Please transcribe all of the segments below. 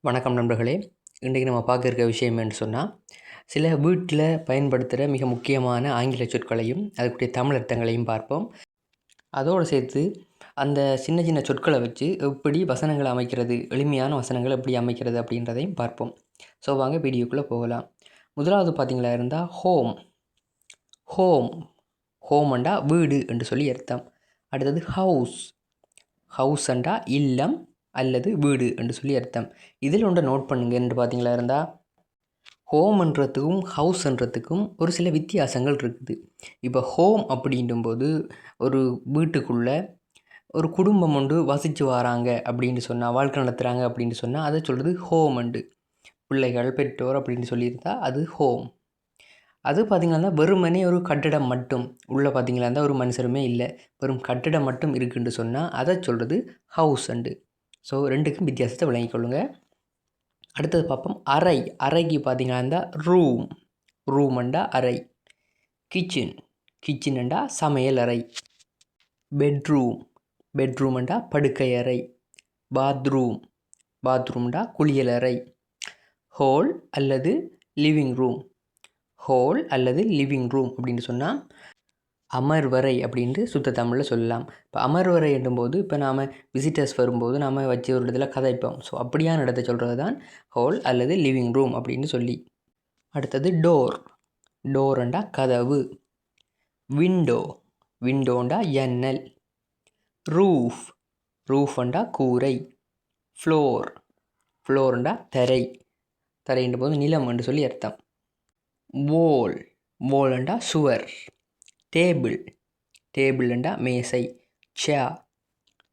வணக்கம் நண்பர்களே. இன்றைக்கு நம்ம பார்க்க இருக்க விஷயம் என்று சொன்னால், சில வீட்டில் பயன்படுத்துகிற மிக முக்கியமான ஆங்கில சொற்களையும் அதுக்குரிய தமிழ் அர்த்தங்களையும் பார்ப்போம். அதோடு சேர்த்து அந்த சின்ன சின்ன சொற்களை வச்சு எப்படி வசனங்களை அமைக்கிறது, எளிமையான வசனங்களை எப்படி அமைக்கிறது அப்படின்றதையும் பார்ப்போம். ஸோ வாங்க வீடியோக்குள்ளே போகலாம். முதலாவது பார்த்தீங்களா இருந்தால் ஹோம். ஹோம் ஹோம்ண்டா வீடு என்று சொல்லி அர்த்தம். அடுத்தது ஹவுஸ். ஹவுஸ் அண்டா இல்லம் அல்லது வீடு என்று சொல்லி அர்த்தம். இதில் ஒன்றை நோட் பண்ணுங்க என்று பார்த்தீங்களா இருந்தால், ஹோம்ன்றதுக்கும் ஹவுஸ்ன்றதுக்கும் ஒரு சில வித்தியாசங்கள் இருக்குது. இப்போ ஹோம் அப்படின்னும்போது ஒரு வீட்டுக்குள்ளே ஒரு குடும்பம் ஒன்று வசித்து வராங்க அப்படின்னு சொன்னால், வாழ்க்கை நடத்துகிறாங்க அப்படின்னு சொன்னால் அதை சொல்கிறது ஹோம் அண்டு. பிள்ளைகள் பெற்றோர் அப்படின்னு சொல்லியிருந்தா அது ஹோம். அது பார்த்திங்கன்னா வெறுமனே ஒரு கட்டிடம் மட்டும் உள்ளே பார்த்திங்களா இருந்தால் ஒரு மனுஷருமே இல்லை, வெறும் கட்டிடம் மட்டும் இருக்குன்னு சொன்னால் அதை சொல்கிறது ஹவுஸ் அண்டு. ஸோ ரெண்டுக்கும் வித்தியாசத்தை விளங்கிக் கொள்ளுங்கள். அடுத்தது பார்ப்போம் அறை. அறைக்கு பார்த்திங்கன்னா இருந்தால் ரூம். ரூம்ண்டா அறை. கிச்சன். கிச்சன்ண்டா சமையல் அறை. பெட்ரூம். பெட்ரூம்ண்டா படுக்கை அறை. பாத்ரூம். பாத்ரூம்ண்டா குளியல் அறை. ஹால் அல்லது லிவிங் ரூம். ஹால் அல்லது லிவிங் ரூம் அப்படின்னு சொன்னால் அமர்வறை அப்படின்ட்டு சுத்த தமிழில் சொல்லலாம். இப்போ அமர்வறை என்னும்போது இப்போ நாம் விசிட்டர்ஸ் வரும்போது நாம் வச்சு ஒரு இடத்துல கதைப்போம். ஸோ அப்படியான இடத்த சொல்கிறது தான் ஹால் அல்லது லிவிங் ரூம் அப்படின்னு சொல்லி. அடுத்தது டோர். டோர்ண்டா கதவு. விண்டோ. விண்டோண்டா ஜன்னல். ரூஃப். ரூஃப்ண்டா கூரை. ஃப்ளோர். ஃப்ளோர்ண்டா தரை. தரைன்ற போது நிலம் என்று சொல்லி அர்த்தம். வோல். வோல்ண்டா சுவர். டேபிள். டேபிள்ண்டா மேசை. சேர்.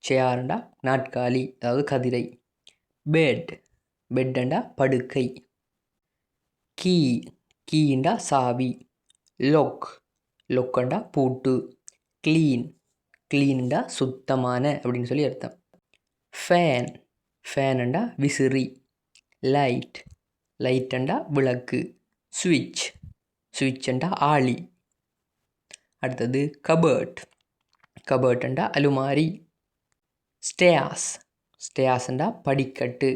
சேர்ண்டா நாற்காலி, அதாவது கதிரை. பெட். பெட்டண்டா படுக்கை. கீ. கீண்டா சாவி. லொக். லொக்கண்டா பூட்டு. க்ளீன். க்ளீன்ண்டா சுத்தமான அப்படின்னு சொல்லி அர்த்தம். ஃபேன். ஃபேனண்டா விசிறி. லைட். லைட்டண்டா விளக்கு. ஸ்விட்ச். ஸ்விட்சண்டா ஆளி. அடுத்தது கபர்ட். கபர்ட்டண்டா அலுமாரி. ஸ்டேர்ஸ். ஸ்டேர்ஸ்ண்டா படிக்கட்டு.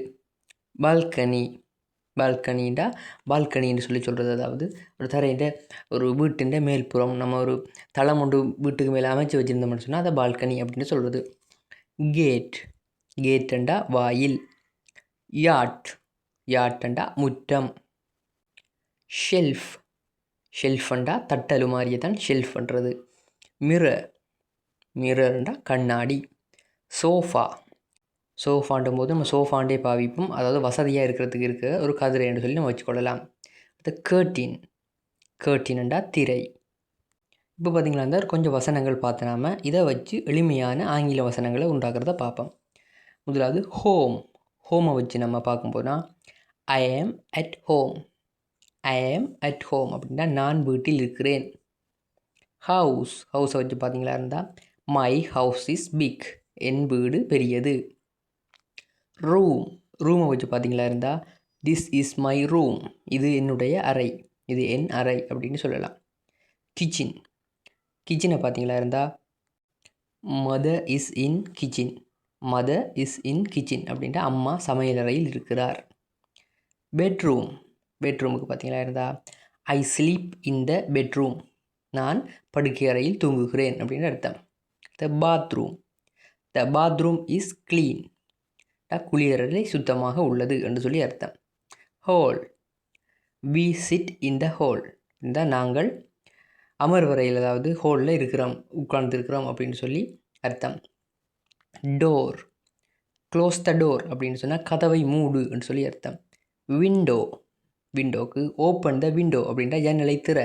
பால்கனி. பால்கனிண்டா பால்கனின்னு சொல்லி சொல்கிறது, அதாவது ஒரு தரையிட்ட ஒரு வீட்டின் மேல்புறம் நம்ம ஒரு தளம் ஒன்று வீட்டுக்கு மேலே அமைச்சு வச்சுருந்தோம்னு சொன்னால் அதை பால்கனி அப்படின்னு சொல்கிறது. கேட். கேட்டண்டா வாயில். யாட். யாட்டண்டா முற்றம். ஷெல்ஃப். ஷெல்ஃபண்டா தட்டலுமாரியை தான் ஷெல்ஃப் பண்ணுறது. மிரர். மிரர்ண்டா கண்ணாடி. சோஃபா. சோஃபாண்டும் போது நம்ம சோஃபாண்டே பாவிப்போம், அதாவது வசதியாக இருக்கிறதுக்கு இருக்க ஒரு கதிரைன்னு சொல்லி நம்ம வச்சுக்கொள்ளலாம். அடுத்து கேர்டின். கேர்டின்ண்டா திரை. இப்போ பார்த்திங்களா இருந்தால் கொஞ்சம் வசனங்கள் பார்த்து நாம் இதை வச்சு எளிமையான ஆங்கில வசனங்களை உண்டாக்குறத பார்ப்போம். முதலாவது ஹோம். ஹோமை வச்சு நம்ம பார்க்கும்போதுனா ஐ ஆம் அட் ஹோம். ஐ ஆம் அட் ஹோம் அப்படின்னா நான் வீட்டில் இருக்கிறேன். ஹவுஸ். ஹவுஸை வச்சு பார்த்தீங்களா இருந்தால் மை ஹவுஸ் இஸ் பிக். என் வீடு பெரியது. ரூம். ரூமை வச்சு பார்த்தீங்களா இருந்தால் திஸ் இஸ் மை ரூம். இது என்னுடைய அறை, இது என் அறை அப்படின்னு சொல்லலாம். கிச்சன். கிச்சனை பார்த்தீங்களா இருந்தால் mother is in kitchen. Mother is in kitchen அப்படின்ட்டு அம்மா சமையலறையில் இருக்கிறார். பெட்ரூம். பெட்ரூமுக்கு பார்த்தீங்களா இருந்தால் I sleep in the bedroom. நான் படுக்கை அறையில் தூங்குகிறேன் அப்படின்னு அர்த்தம். The bathroom. The bathroom is clean. குளியலறை சுத்தமாக உள்ளது என்று சொல்லி அர்த்தம். Hall. We sit in the hall. இந்த நாங்கள் அமர்வறையில், அதாவது ஹாலில் இருக்கிறோம், உட்கார்ந்துருக்கிறோம் அப்படின்னு சொல்லி அர்த்தம். டோர். க்ளோஸ் த டோர் அப்படின்னு சொன்னால் கதவை மூடு என்று சொல்லி அர்த்தம். விண்டோ. விண்டோக்கு ஓப்பன் த விண்டோ அப்படின்ற ஜன்னலை திற.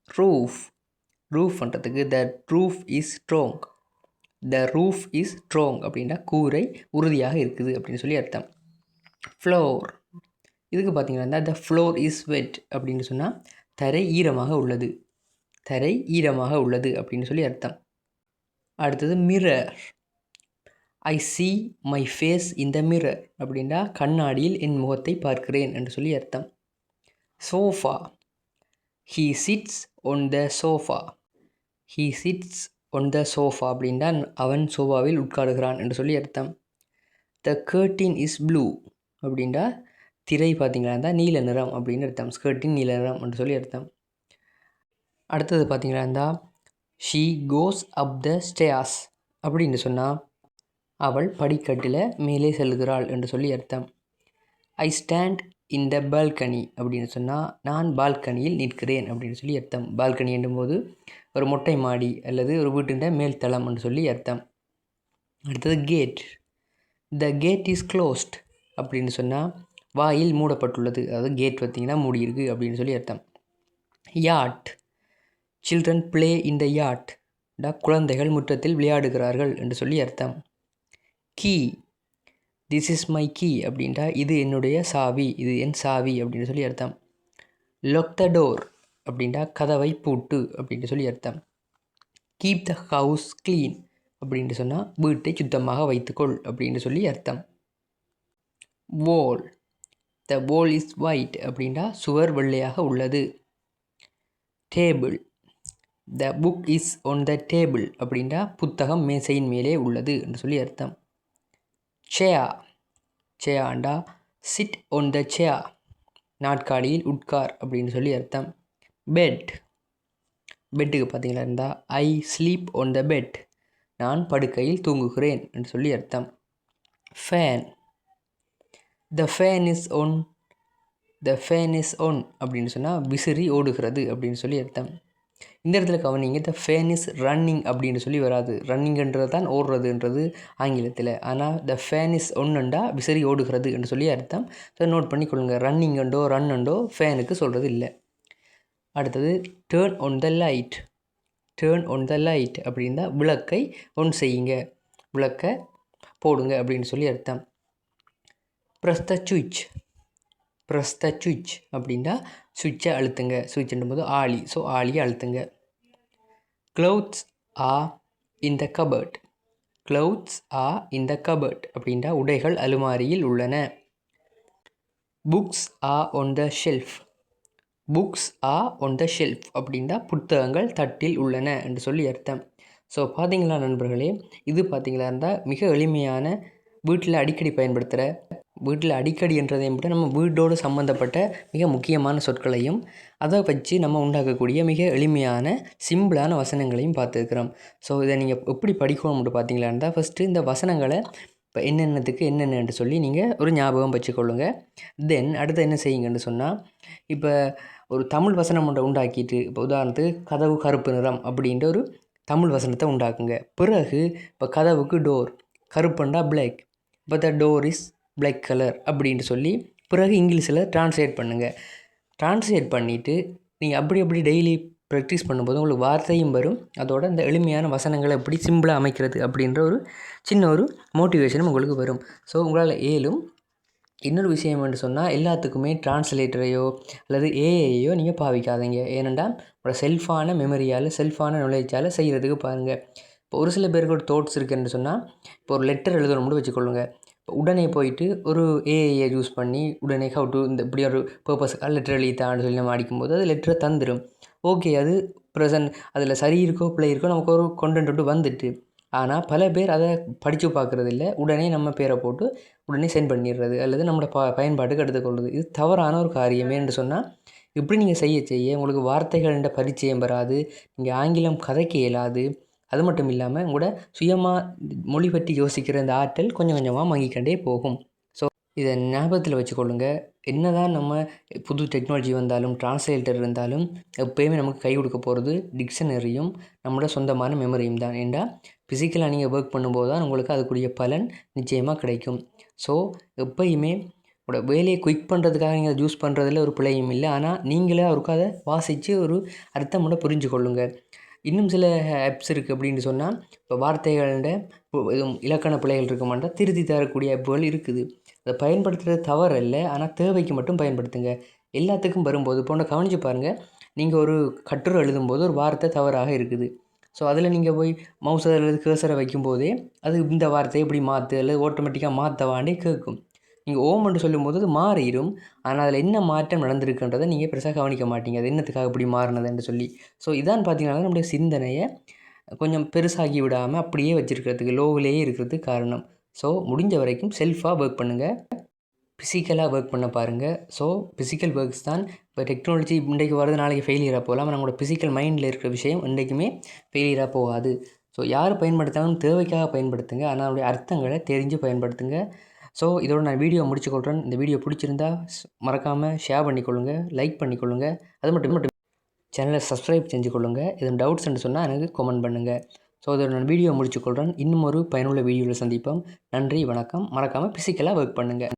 ரூஃப். ரூஃப் பண்ணுறதுக்கு த roof is strong. The roof is strong அப்படின்னா கூரை உறுதியாக இருக்குது அப்படின்னு சொல்லி அர்த்தம். ஃப்ளோர். இதுக்கு பார்த்தீங்கன்னா த ஃப்ளோர் இஸ் வெட் அப்படின்னு சொன்னால் தரை ஈரமாக உள்ளது. தரை ஈரமாக உள்ளது அப்படின்னு சொல்லி அர்த்தம். அடுத்தது mirror. I see my face in the mirror அப்படின்னா கண்ணாடியில் என் முகத்தை பார்க்கிறேன் என்று சொல்லி அர்த்தம். Sofa. He sits on the sofa. He sits on the sofa அப்படின்னா அவன் சோஃபாவில் உட்காருகிறான் என்று சொல்லி அர்த்தம். த கர்டின் இஸ் ப்ளூ அப்படின்டா திரை பார்த்தீங்களா இருந்தால் நீல நிறம் அப்படின்னு அர்த்தம். ஸ்கர்ட்டின் நீல நிறம் என்று சொல்லி அர்த்தம். அடுத்தது பார்த்தீங்களா இருந்தால் she cos up the stairs அப்படின்னு சொன்னால் அவள் படிக்கட்டில் மேலே செல்கிறாள் என்று சொல்லி அர்த்தம். I stand in the balcony அப்படின்னு சொன்னால் நான் பால்கனியில் நிற்கிறேன் அப்படின்னு சொல்லி அர்த்தம். பால்கனி என்னும்போது ஒரு மொட்டை மாடி அல்லது ஒரு வீட்டின் மேல் தளம் என்று சொல்லி அர்த்தம். அடுத்தது gate. The gate is closed அப்படின்னு சொன்னால் வாயில் மூடப்பட்டுள்ளது. அதாவது கேட் பார்த்திங்கன்னா மூடி இருக்குது அப்படின்னு சொல்லி அர்த்தம். Yard. Children play in the yard. குழந்தைகள் முற்றத்தில் விளையாடுகிறார்கள் என்று சொல்லி அர்த்தம். Key. This is my key அப்படின்ட்டா இது என்னுடைய சாவி, இது என் சாவி அப்படின்னு சொல்லி அர்த்தம். லொக் த டோர் அப்படின்ட்டா கதவை பூட்டு அப்படின்னு சொல்லி அர்த்தம். கீப் த ஹவுஸ் க்ளீன் அப்படின்ட்டு சொன்னால் வீட்டை சுத்தமாக வைத்துக்கொள் அப்படின்னு சொல்லி அர்த்தம். வால். த வால் இஸ் ஒயிட் அப்படின்ட்டா சுவர் வெள்ளையாக உள்ளது. Table. The book is on the table அப்படின்ட்டா புத்தகம் மேசையின் மேலே உள்ளது என்று சொல்லி அர்த்தம். சேர். சேயாண்டா சிட் ஒன் த சேர் நாட்காலியில் உட்கார் அப்படின்னு சொல்லி அர்த்தம். பெட். பெட்டுக்கு பார்த்தீங்களா இருந்தால் I sleep on the bed நான் படுக்கையில் தூங்குகிறேன் என்று சொல்லி அர்த்தம். Fan. The fan is on. The fan is on அப்படின்னு சொன்னால் விசிறி ஓடுகிறது அப்படின்னு சொல்லி அர்த்தம். இந்த இடத்துல கவனிங்க, த ஃபேன் இஸ் ரன்னிங் அப்படின்னு சொல்லி வராது. ரன்னிங்ன்றது தான் ஓடுறதுன்றது ஆங்கிலத்தில். ஆனால் த ஃபேன் இஸ் ஒன்னுண்டா விசிறி ஓடுகிறது என்று சொல்லி அர்த்தம். ஸோ நோட் பண்ணி கொள்ளுங்கள். ரன்னிங்கண்டோ ரன்னண்டோ ஃபேனுக்கு சொல்கிறது இல்லை. அடுத்தது turn one the light. Turn one the light அப்படின்னா விளக்கை ஒன் செய்யுங்க, விளக்கை போடுங்க அப்படின்னு சொல்லி அர்த்தம். ப்ரெஸ் த சுவிட்ச். ப்ரெஸ் த சுவிட்ச் அப்படின்னா சுவிட்சை அழுத்துங்க. சுவிட்சுன்னும் போது ஆளி, ஸோ ஆளியை அழுத்துங்க. Clothes are in the cupboard. Clothes are in the cupboard அப்படின்னா உடைகள் அலுமாரியில் உள்ளன. Books are on the shelf. Books are on the shelf அப்படின்னா புத்தகங்கள் தட்டில் உள்ளன என்று சொல்லி அர்த்தம். ஸோ பார்த்தீங்களா நண்பர்களே, இது பார்த்தீங்களா இருந்தால் மிக எளிமையான வீட்டில் அடிக்கடி பயன்படுத்துகிற, வீட்டில் அடிக்கடி என்றதையும் விட நம்ம வீட்டோடு சம்மந்தப்பட்ட மிக முக்கியமான சொற்களையும் அதை வச்சு நம்ம உண்டாக்கக்கூடிய மிக எளிமையான சிம்பிளான வசனங்களையும் பார்த்துருக்குறோம். ஸோ இதை நீங்கள் எப்படி படிக்கணும்னு பார்த்தீங்களா இருந்தால் ஃபஸ்ட்டு இந்த வசனங்களை இப்போ என்னென்னத்துக்கு என்னென்னு சொல்லி நீங்கள் ஒரு ஞாபகம் வச்சுக்கொள்ளுங்க. தென் அடுத்து என்ன செய்யுங்கன்னு சொன்னால், இப்போ ஒரு தமிழ் வசனம் ஒன்றை உண்டாக்கிட்டு, இப்போ உதாரணத்துக்கு கதவு கருப்பு நிறம் அப்படின்ற ஒரு தமிழ் வசனத்தை உண்டாக்குங்க. பிறகு இப்போ கதவுக்கு டோர், கருப்புண்டா பிளாக், இப்போ the door is black colour அப்படின்ட்டு சொல்லி பிறகு இங்கிலீஷில் ட்ரான்ஸ்லேட் பண்ணுங்கள். ட்ரான்ஸ்லேட் பண்ணிவிட்டு நீங்கள் அப்படி டெய்லி ப்ராக்டிஸ் பண்ணும்போது உங்களுக்கு வார்த்தையும் வரும். அதோட இந்த எளிமையான வசனங்களை எப்படி சிம்பிளாக அமைக்கிறது அப்படின்ற ஒரு சின்ன ஒரு மோட்டிவேஷனும் உங்களுக்கு வரும். ஸோ உங்களால் ஏலும். இன்னொரு விஷயம் என்று சொன்னால், எல்லாத்துக்குமே டிரான்ஸ்லேட்டரையோ அல்லது ஏஐயோ நீங்கள் பாவிக்காதீங்க. ஏனென்றால் உங்களோட செல்ஃபான மெமரியால், செல்ஃபான நாலேஜால் செய்கிறதுக்கு பாருங்கள். இப்போ ஒரு சில பேருக்கு ஒரு தாட்ஸ் இருக்குன்னு சொன்னால், இப்போ ஒரு லெட்டர் எழுதணும்னு வச்சுக்கொள்ளுங்க. இப்போ உடனே போயிட்டு ஒரு ஏஐயை யூஸ் பண்ணி உடனே ஹவ் டு இந்த இப்படி ஒரு பர்பஸ்க்காக லெட்டர் எழுதித்தான்னு சொல்லி நம்ம அடிக்கும்போது அது லெட்டரை தந்துடும். ஓகே, அது ப்ரெசன்ட் அதில் சரி இருக்கோ பிள்ளை இருக்கோ நமக்கு ஒரு கொண்டென்ட் வந்துட்டு. ஆனால் பல பேர் அதை படித்து பார்க்குறதில்ல. உடனே நம்ம பேரை போட்டு உடனே சென்ட் பண்ணிடுறது அல்லது நம்மளோட பயன்பாட்டுக்கு எடுத்துக்கொள்வது. இது தவறான ஒரு காரியமே என்று சொன்னால், இப்படி நீங்கள் செய்ய உங்களுக்கு வார்த்தைகள்ன்ற பரிச்சயம் வராது, நீங்கள் ஆங்கிலம் கதைக்க இயலாது. அது மட்டும் இல்லாமல் உங்களோட சுயமாக மொழி பற்றி யோசிக்கிற இந்த ஆற்றல் கொஞ்சம் கொஞ்சமாக மங்கிக்கொண்டே போகும். ஸோ இதை ஞாபகத்தில் வச்சுக்கொள்ளுங்க. என்ன தான் நம்ம புது டெக்னாலஜி வந்தாலும், டிரான்ஸ்லேட்டர் இருந்தாலும், எப்போயுமே நமக்கு கை கொடுக்க போகிறது டிக்ஷனரியும் நம்மளோட சொந்தமான மெமரியும் தான். ஏன்டா ஃபிசிக்கலாக நீங்கள் ஒர்க் பண்ணும்போது தான் உங்களுக்கு அதுக்குரிய பலன் நிச்சயமாக கிடைக்கும். ஸோ எப்போயுமே உங்களோட வேலையை குயிக் பண்ணுறதுக்காக நீங்கள் அதை யூஸ் பண்ணுறதுல ஒரு பிழையும் இல்லை. ஆனால் நீங்களே அவருக்கு அதை வாசித்து ஒரு அர்த்தமோட புரிஞ்சு கொள்ளுங்கள். இன்னும் சில ஆப்ஸ் இருக்குது அப்படின்னு சொன்னால், இப்போ வார்த்தைகளோட எதுவும் இலக்கண பிழைகள் இருக்க மாட்டால் திருத்தி தரக்கூடிய ஆப்புகள் இருக்குது. அதை பயன்படுத்துகிறது தவறு இல்லை, ஆனால் தேவைக்கு மட்டும் பயன்படுத்துங்க. எல்லாத்துக்கும் வரும்போது போன்ற கவனித்து பாருங்கள். நீங்கள் ஒரு கட்டுரை எழுதும்போது ஒரு வார்த்தை தவறாக இருக்குது. ஸோ அதில் நீங்கள் போய் மவுஸை அல்லது கேர்சரை வைக்கும்போதே அது இந்த வார்த்தையை இப்படி மாற்று அல்லது ஆட்டோமேட்டிக்காக மாற்றவாண்டே கேட்கும். நீங்கள் ஓம்னு சொல்லும்போது அது மாறிடும். ஆனால் அதில் என்ன மாற்றம் நடந்திருக்குன்றதை நீங்கள் பெருசாக கவனிக்க மாட்டீங்க. அது என்னத்துக்காக இப்படி மாறினதுன்னு சொல்லி. ஸோ இதான் பார்த்தீங்கன்னா நம்முடைய சிந்தனையை கொஞ்சம் பெருசாகி விடாமல் அப்படியே வச்சுருக்கிறதுக்கு, லோவிலேயே இருக்கிறதுக்கு காரணம். ஸோ முடிஞ்ச வரைக்கும் செல்ஃபாக ஒர்க் பண்ணுங்கள். ஃபிசிக்கலாக ஒர்க் பண்ண பாருங்கள். ஸோ ஃபிசிக்கல் ஒர்க்ஸ் தான் இப்போ டெக்னாலஜி இன்றைக்கு வருது நாளைக்கு ஃபெயிலியராக போகலாம். நம்மளோட ஃபிசிக்கல் மைண்டில் இருக்கிற விஷயம் இன்றைக்குமே ஃபெயிலியராக போகாது. ஸோ யார் பயன்படுத்தாலும் தேவைக்காக பயன்படுத்துங்க. ஆனால் அதனுடைய அர்த்தங்களை தெரிஞ்சு பயன்படுத்துங்க. ஸோ இதோட நான் வீடியோ முடிச்சுக்கொள்கிறேன். இந்த வீடியோ பிடிச்சிருந்தா மறக்காமல் ஷேர் பண்ணிக்கொள்ளுங்க, லைக் பண்ணிக்கொள்ளுங்க. அது மட்டும் சேனலை சப்ஸ்கிரைப் செஞ்சு கொள்ளுங்கள். எதுவும் டவுட்ஸ்ன்னு சொன்னால் எனக்கு கமெண்ட் பண்ணுங்கள். ஸோ இதோட நான் வீடியோ முடிச்சுக்கொள்கிறேன். இன்னும் ஒரு பயனுள்ள வீடியோவில் சந்திப்போம். நன்றி, வணக்கம். மறக்காமல் ஃபிசிக்கலாக ஒர்க் பண்ணுங்கள்.